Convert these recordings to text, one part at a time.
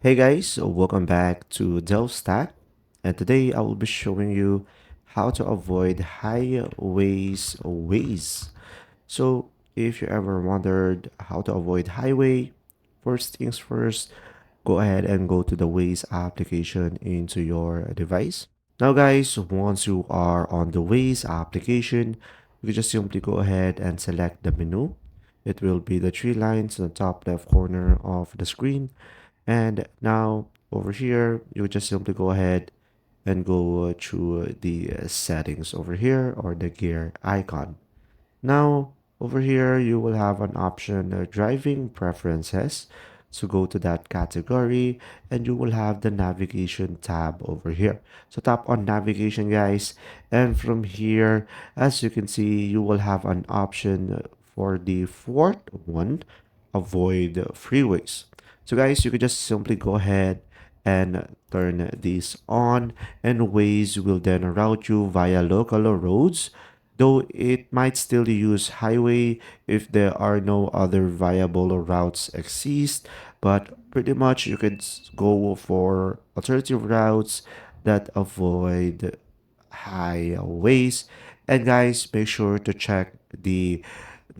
Hey guys, welcome back to DelftStack, and today I will be showing you how to avoid highways ways. So, if you ever wondered how to avoid highway, first things first, go ahead and go to the Waze application into your device. Now guys, once you are on the Waze application, you can just simply go ahead and select the menu. It will be the three lines in the top left corner of the screen, and now over here, you just simply go ahead and go to the settings over here or the gear icon. Now, over here, you will have an option driving preferences. So go to that category and you will have the navigation tab over here. So tap on navigation, guys. And from here, as you can see, you will have an option for the fourth one, avoid freeways. So guys, you can just simply go ahead and turn this on, and Waze will then route you via local roads, though it might still use highway if there are no other viable routes exist. But pretty much you could go for alternative routes that avoid highways. And guys, make sure to check the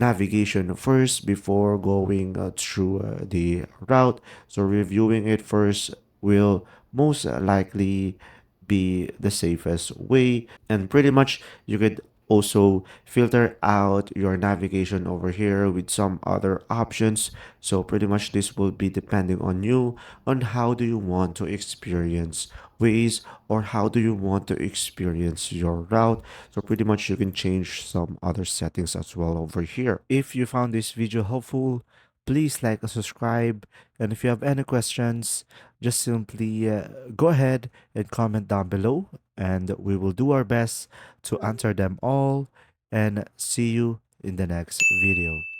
navigation first before going through the route. So reviewing it first will most likely be the safest way. And pretty much you could also filter out your navigation over here with some other options. So pretty much this will be depending on you on how do you want to experience Waze, or how do you want to experience your route. So pretty much you can change some other settings as well over here. If you found this video helpful, please like and subscribe. And if you have any questions, just simply go ahead and comment down below, and we will do our best to answer them all. And see you in the next video.